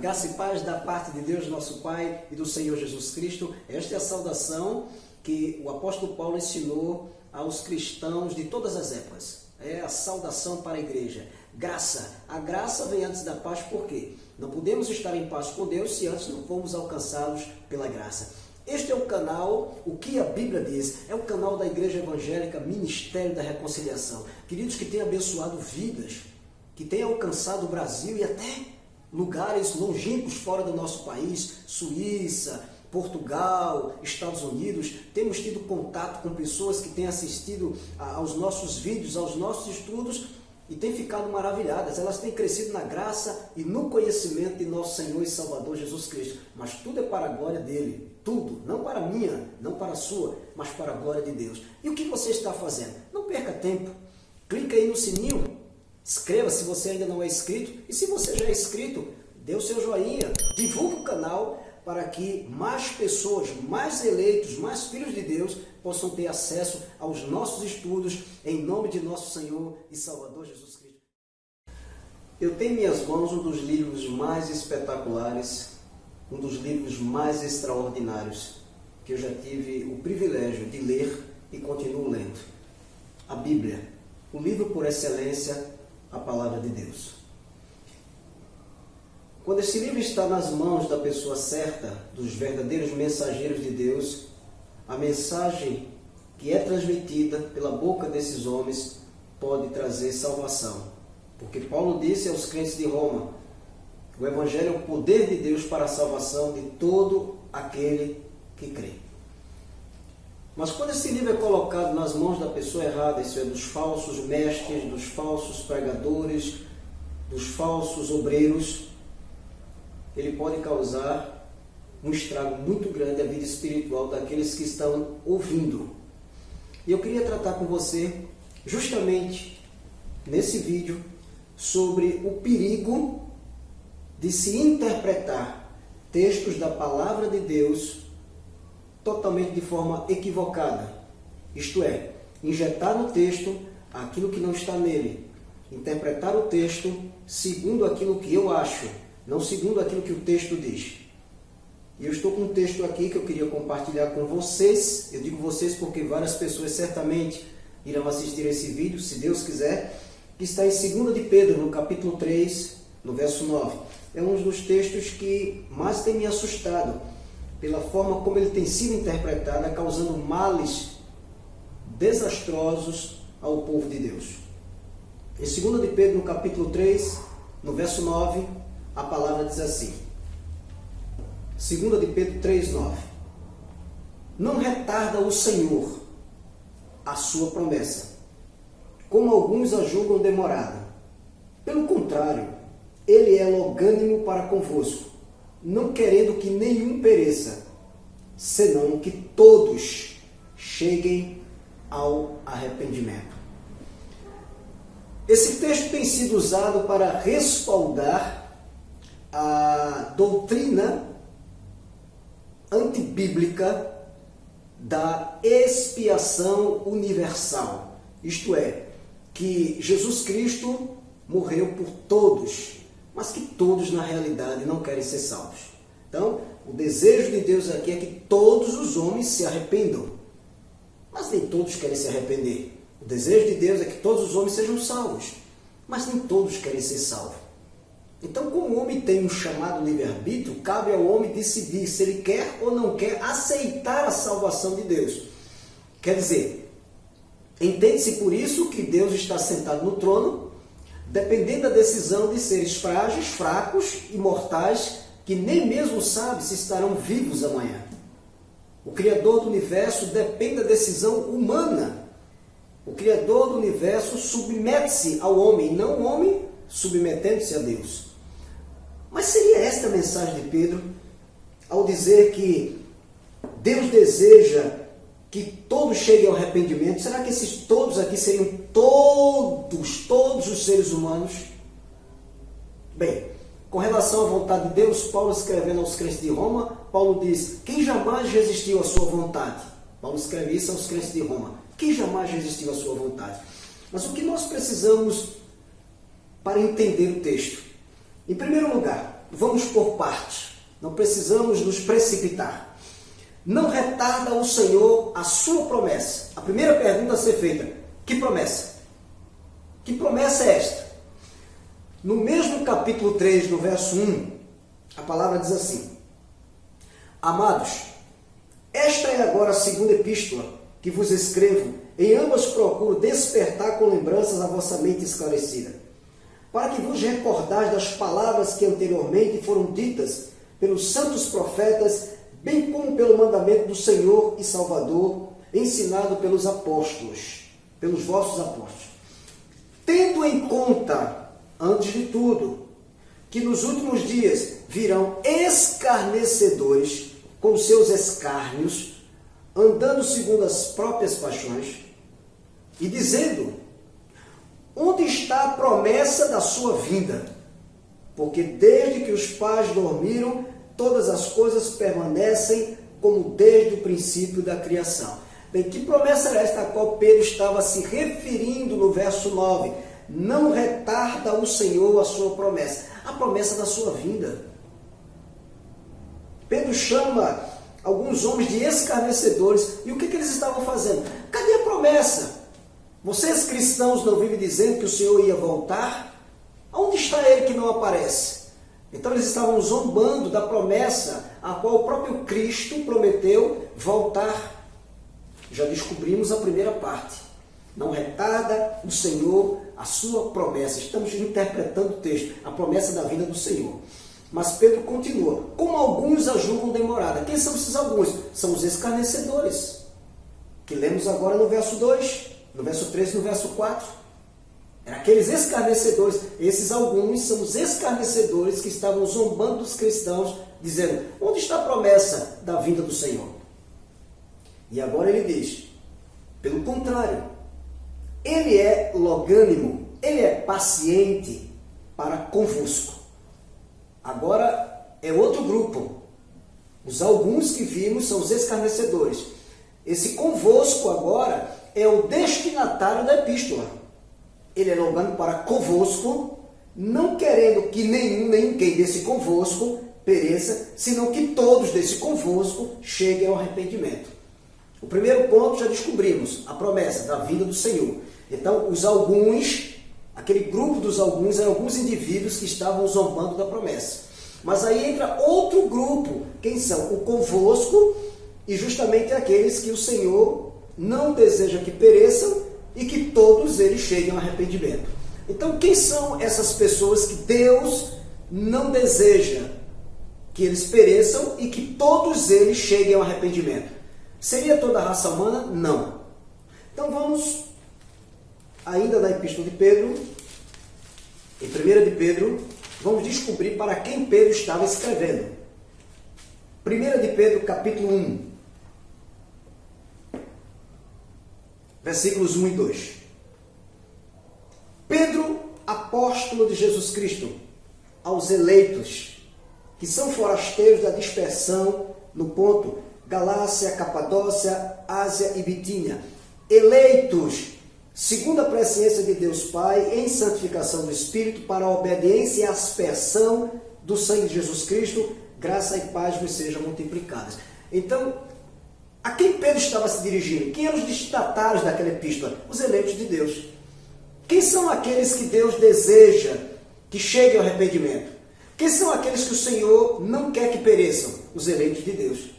Graça e paz da parte de Deus, nosso Pai, e do Senhor Jesus Cristo. Esta é a saudação que o apóstolo Paulo ensinou aos cristãos de todas as épocas. É a saudação para a igreja. Graça. A graça vem antes da paz, por quê? Não podemos estar em paz com Deus se antes não formos alcançados pela graça. Este é o canal, o que a Bíblia diz, é o canal da Igreja Evangélica Ministério da Reconciliação. Queridos, que tem abençoado vidas, que tem alcançado o Brasil e até lugares longínquos fora do nosso país, Suíça, Portugal, Estados Unidos. Temos tido contato com pessoas que têm assistido aos nossos vídeos, aos nossos estudos e têm ficado maravilhadas. Elas têm crescido na graça e no conhecimento de nosso Senhor e Salvador Jesus Cristo. Mas tudo é para a glória dele. Tudo. Não para a minha, não para a sua, mas para a glória de Deus. E o que você está fazendo? Não perca tempo. Clica aí no sininho. Inscreva se você ainda não é inscrito. E se você já é inscrito, dê o seu joinha. Divulgue o canal para que mais pessoas, mais eleitos, mais filhos de Deus possam ter acesso aos nossos estudos em nome de nosso Senhor e Salvador Jesus Cristo. Eu tenho em minhas mãos um dos livros mais espetaculares, um dos livros mais extraordinários que eu já tive o privilégio de ler e continuo lendo. A Bíblia, o livro por excelência, a Palavra de Deus. Quando esse livro está nas mãos da pessoa certa, dos verdadeiros mensageiros de Deus, a mensagem que é transmitida pela boca desses homens pode trazer salvação. Porque Paulo disse aos crentes de Roma, o Evangelho é o poder de Deus para a salvação de todo aquele que crê. Mas quando esse livro é colocado nas mãos da pessoa errada, isso é, dos falsos mestres, dos falsos pregadores, dos falsos obreiros, ele pode causar um estrago muito grande à vida espiritual daqueles que estão ouvindo. E eu queria tratar com você, justamente nesse vídeo, sobre o perigo de se interpretar textos da Palavra de Deus totalmente de forma equivocada. Isto é, injetar no texto aquilo que não está nele. Interpretar o texto segundo aquilo que eu acho, não segundo aquilo que o texto diz. E eu estou com um texto aqui que eu queria compartilhar com vocês. Eu digo vocês porque várias pessoas certamente irão assistir esse vídeo, se Deus quiser, que está em 2 de Pedro, no capítulo 3, no verso 9. É um dos textos que mais tem me assustado, pela forma como ele tem sido interpretado, causando males desastrosos ao povo de Deus. Em 2 de Pedro, no capítulo 3, no verso 9, a palavra diz assim, 2 de Pedro 3, 9. Não retarda o Senhor a sua promessa, como alguns a julgam demorada. Pelo contrário, ele é longânimo para convosco, não querendo que nenhum pereça, senão que todos cheguem ao arrependimento. Esse texto tem sido usado para respaldar a doutrina antibíblica da expiação universal. Isto é, que Jesus Cristo morreu por todos, mas que todos na realidade não querem ser salvos. Então, o desejo de Deus aqui é que todos os homens se arrependam, mas nem todos querem se arrepender. O desejo de Deus é que todos os homens sejam salvos, mas nem todos querem ser salvos. Então, como o homem tem um chamado livre-arbítrio, cabe ao homem decidir se ele quer ou não quer aceitar a salvação de Deus. Quer dizer, entende-se por isso que Deus está sentado no trono, dependendo da decisão de seres frágeis, fracos e mortais, que nem mesmo sabe se estarão vivos amanhã. O Criador do Universo depende da decisão humana. O Criador do Universo submete-se ao homem, não o homem submetendo-se a Deus. Mas seria esta a mensagem de Pedro, ao dizer que Deus deseja que todos cheguem ao arrependimento? Será que esses todos aqui seriam todos os seres humanos? Bem, com relação à vontade de Deus, Paulo escrevendo aos crentes de Roma, Paulo diz, quem jamais resistiu à sua vontade? Paulo escreve isso aos crentes de Roma. Quem jamais resistiu à sua vontade? Mas o que nós precisamos para entender o texto? Em primeiro lugar, vamos por partes. Não precisamos nos precipitar. Não retarda o Senhor a sua promessa. A primeira pergunta a ser feita: que promessa? Que promessa é esta? No mesmo capítulo 3, no verso 1, a palavra diz assim: Amados, esta é agora a segunda epístola que vos escrevo. Em ambas procuro despertar com lembranças a vossa mente esclarecida, para que vos recordais das palavras que anteriormente foram ditas pelos santos profetas, bem como pelo mandamento do Senhor e Salvador, ensinado pelos apóstolos, pelos vossos apóstolos. Tendo em conta, antes de tudo, que nos últimos dias virão escarnecedores com seus escárnios, andando segundo as próprias paixões, e dizendo: onde está a promessa da sua vinda? Porque desde que os pais dormiram, todas as coisas permanecem como desde o princípio da criação. Bem, que promessa era esta a qual Pedro estava se referindo no verso 9? Não retarda o Senhor a sua promessa, a promessa da sua vinda. Pedro chama alguns homens de escarnecedores. E o que eles estavam fazendo? Cadê a promessa? Vocês cristãos não vivem dizendo que o Senhor ia voltar? Onde está ele que não aparece? Então eles estavam zombando da promessa a qual o próprio Cristo prometeu voltar. Já descobrimos a primeira parte. Não retarda o Senhor a sua promessa. Estamos interpretando o texto, a promessa da vinda do Senhor. Mas Pedro continua: como alguns a julgam demorada. Quem são esses alguns? São os escarnecedores, que lemos agora no verso 2, no verso 3 e no verso 4. Eram aqueles escarnecedores. Esses alguns são os escarnecedores que estavam zombando dos cristãos, dizendo: onde está a promessa da vinda do Senhor? E agora ele diz: pelo contrário, ele é longânimo, ele é paciente para convosco. Agora é outro grupo. Os alguns que vimos são os escarnecedores. Esse convosco agora é o destinatário da epístola. Ele é longânimo para convosco, não querendo que nenhum nem ninguém desse convosco pereça, senão que todos desse convosco cheguem ao arrependimento. O primeiro ponto já descobrimos, a promessa da vinda do Senhor. Então, os alguns, aquele grupo dos alguns, eram alguns indivíduos que estavam zombando da promessa. Mas aí entra outro grupo, quem são? O convosco, e justamente aqueles que o Senhor não deseja que pereçam e que todos eles cheguem ao arrependimento. Então, quem são essas pessoas que Deus não deseja que eles pereçam e que todos eles cheguem ao arrependimento? Seria toda a raça humana? Não. Então vamos, ainda na Epístola de Pedro, em 1 de Pedro, vamos descobrir para quem Pedro estava escrevendo. 1 de Pedro, capítulo 1, versículos 1 e 2. Pedro, apóstolo de Jesus Cristo, aos eleitos, que são forasteiros da dispersão no ponto Galácia, Capadócia, Ásia e Bitínia, eleitos segundo a presciência de Deus Pai, em santificação do Espírito, para a obediência e aspersão do sangue de Jesus Cristo, graça e paz vos sejam multiplicadas. Então, a quem Pedro estava se dirigindo? Quem eram os destinatários daquela epístola? Os eleitos de Deus. Quem são aqueles que Deus deseja que cheguem ao arrependimento? Quem são aqueles que o Senhor não quer que pereçam? Os eleitos de Deus.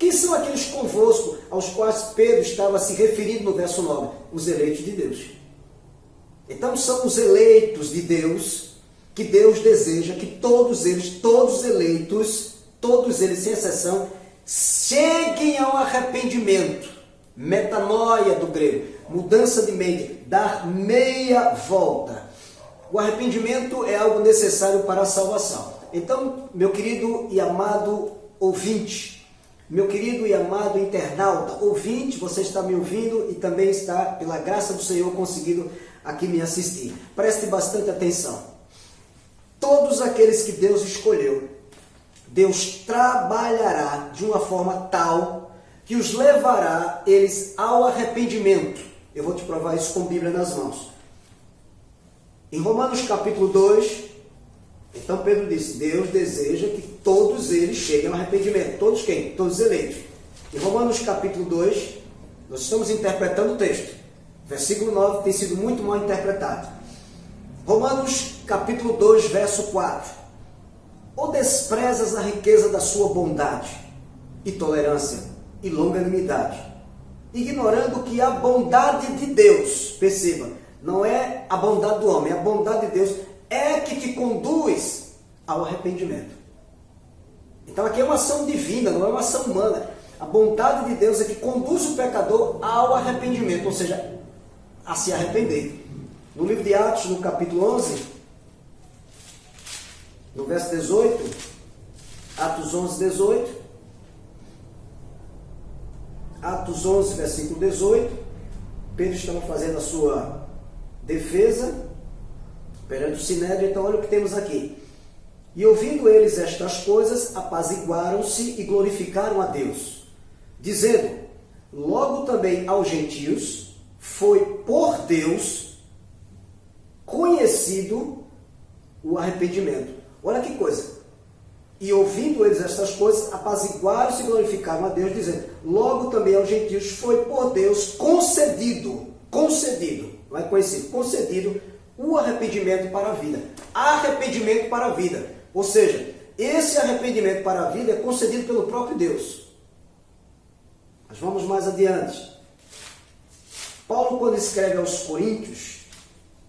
Quem são aqueles convosco aos quais Pedro estava se referindo no verso 9? Os eleitos de Deus. Então são os eleitos de Deus que Deus deseja que todos eles, todos eleitos, todos eles sem exceção, cheguem ao arrependimento. Metanoia do grego, mudança de mente, dar meia volta. O arrependimento é algo necessário para a salvação. Então, meu querido e amado ouvinte, meu querido e amado internauta, ouvinte, você está me ouvindo e também está, pela graça do Senhor, conseguindo aqui me assistir. Preste bastante atenção. Todos aqueles que Deus escolheu, Deus trabalhará de uma forma tal que os levará eles ao arrependimento. Eu vou te provar isso com a Bíblia nas mãos. Em Romanos capítulo 2, Então Pedro disse, Deus deseja que todos eles cheguem ao arrependimento. Todos quem? Todos eleitos. Em Romanos capítulo 2, nós estamos interpretando o texto. Versículo 9 tem sido muito mal interpretado. Romanos capítulo 2, verso 4. Ou desprezas a riqueza da sua bondade e tolerância e longanimidade, ignorando que a bondade de Deus, perceba, não é a bondade do homem, a bondade de Deus é que te conduz ao arrependimento. Então aqui é uma ação divina, não é uma ação humana. A bondade de Deus é que conduz o pecador ao arrependimento, ou seja, a se arrepender. No livro de Atos, no capítulo 11, no verso 18, Atos 11, 18, Atos 11, versículo 18, Pedro estava fazendo a sua defesa perante o Sinédrio, então olha o que temos aqui. E ouvindo eles estas coisas, apaziguaram-se e glorificaram a Deus, dizendo, logo também aos gentios foi por Deus conhecido o arrependimento. Olha que coisa. E ouvindo eles estas coisas, apaziguaram-se e glorificaram a Deus, dizendo, logo também aos gentios foi por Deus concedido, não é conhecido, concedido o arrependimento para a vida. Arrependimento para a vida. Ou seja, esse arrependimento para a vida é concedido pelo próprio Deus. Mas vamos mais adiante. Paulo, quando escreve aos Coríntios,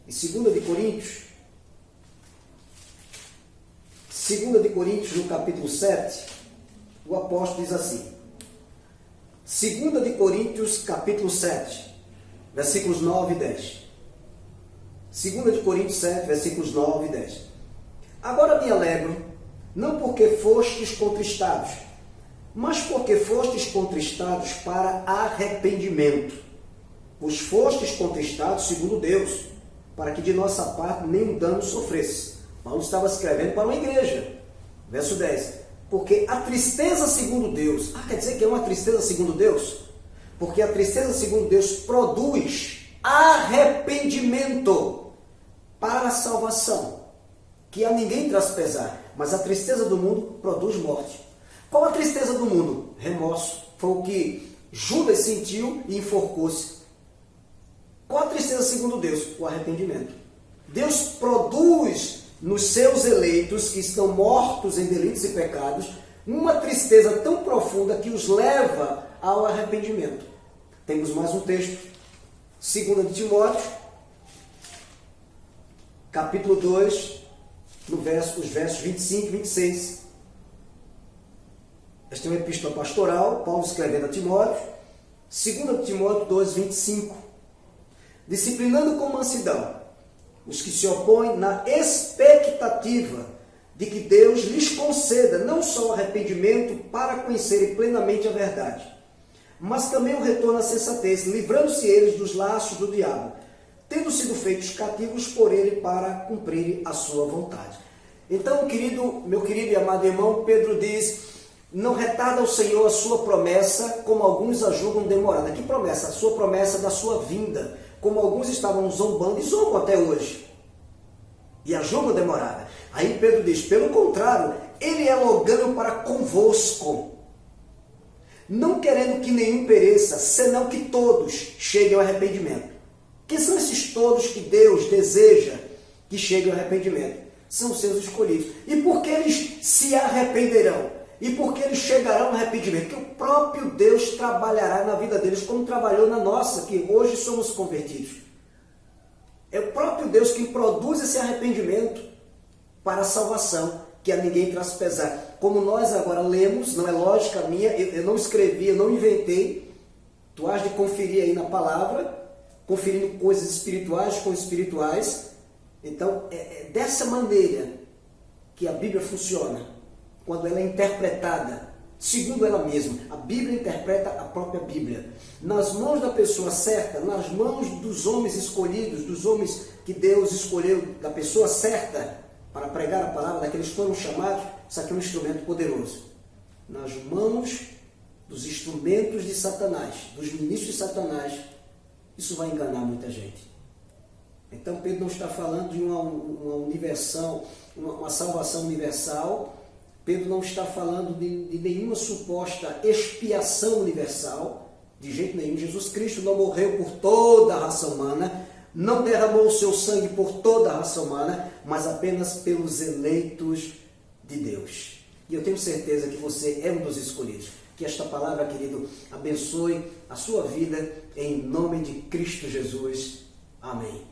em 2 de Coríntios, 2 de Coríntios, no capítulo 7, o apóstolo diz assim, 2 de Coríntios, capítulo 7, versículos 9 e 10. 2 de Coríntios 7, versículos 9 e 10. Agora me alegro, não porque fostes contristados, mas porque fostes contristados para arrependimento. Pois fostes contristados segundo Deus, para que de nossa parte nenhum dano sofresse. Paulo estava escrevendo para uma igreja. Verso 10. Porque a tristeza segundo Deus... quer dizer que é uma tristeza segundo Deus? Porque a tristeza segundo Deus produz arrependimento para a salvação, que a ninguém traz pesar. Mas a tristeza do mundo produz morte. Qual a tristeza do mundo? Remorso. Foi o que Judas sentiu e enforcou-se. Qual a tristeza segundo Deus? O arrependimento. Deus produz nos seus eleitos, que estão mortos em delitos e pecados, uma tristeza tão profunda que os leva ao arrependimento. Temos mais um texto, 2 de Timóteo, capítulo 2, os versos 25 e 26. Esta é uma epístola pastoral, Paulo escrevendo a Timóteo, 2 de Timóteo 2, 25. Disciplinando com mansidão os que se opõem na expectativa de que Deus lhes conceda não só o arrependimento para conhecerem plenamente a verdade, mas também o retorno à sensatez, livrando-se eles dos laços do diabo, tendo sido feitos cativos por ele para cumprirem a sua vontade. Então, meu querido e amado irmão, Pedro diz, não retarda o Senhor a sua promessa, como alguns a julgam demorada. Que promessa? A sua promessa da sua vinda. Como alguns estavam zombando e zombam até hoje. E a julgam demorada. Aí Pedro diz, pelo contrário, ele é longânimo para convosco, não querendo que nenhum pereça, senão que todos cheguem ao arrependimento. Quem são esses todos que Deus deseja que cheguem ao arrependimento? São os seus escolhidos. E por que eles se arrependerão? E por que eles chegarão ao arrependimento? Que o próprio Deus trabalhará na vida deles, como trabalhou na nossa, que hoje somos convertidos. É o próprio Deus quem produz esse arrependimento para a salvação, que a ninguém traz pesar. Como nós agora lemos, não é lógica minha, eu não escrevi, eu não inventei. Tu has de conferir aí na palavra, conferindo coisas espirituais com espirituais. Então, é dessa maneira que a Bíblia funciona. Quando ela é interpretada, segundo ela mesma. A Bíblia interpreta a própria Bíblia. Nas mãos da pessoa certa, nas mãos dos homens escolhidos, dos homens que Deus escolheu, da pessoa certa, para pregar a palavra, daqueles que foram chamados, isso aqui é um instrumento poderoso. Nas mãos dos instrumentos de Satanás, dos ministros de Satanás, isso vai enganar muita gente. Então Pedro não está falando de uma salvação universal. Pedro não está falando de nenhuma suposta expiação universal, de jeito nenhum. Jesus Cristo não morreu por toda a raça humana, não derramou o seu sangue por toda a raça humana, mas apenas pelos eleitos de Deus. E eu tenho certeza que você é um dos escolhidos. Que esta palavra, querido, abençoe a sua vida em nome de Cristo Jesus. Amém.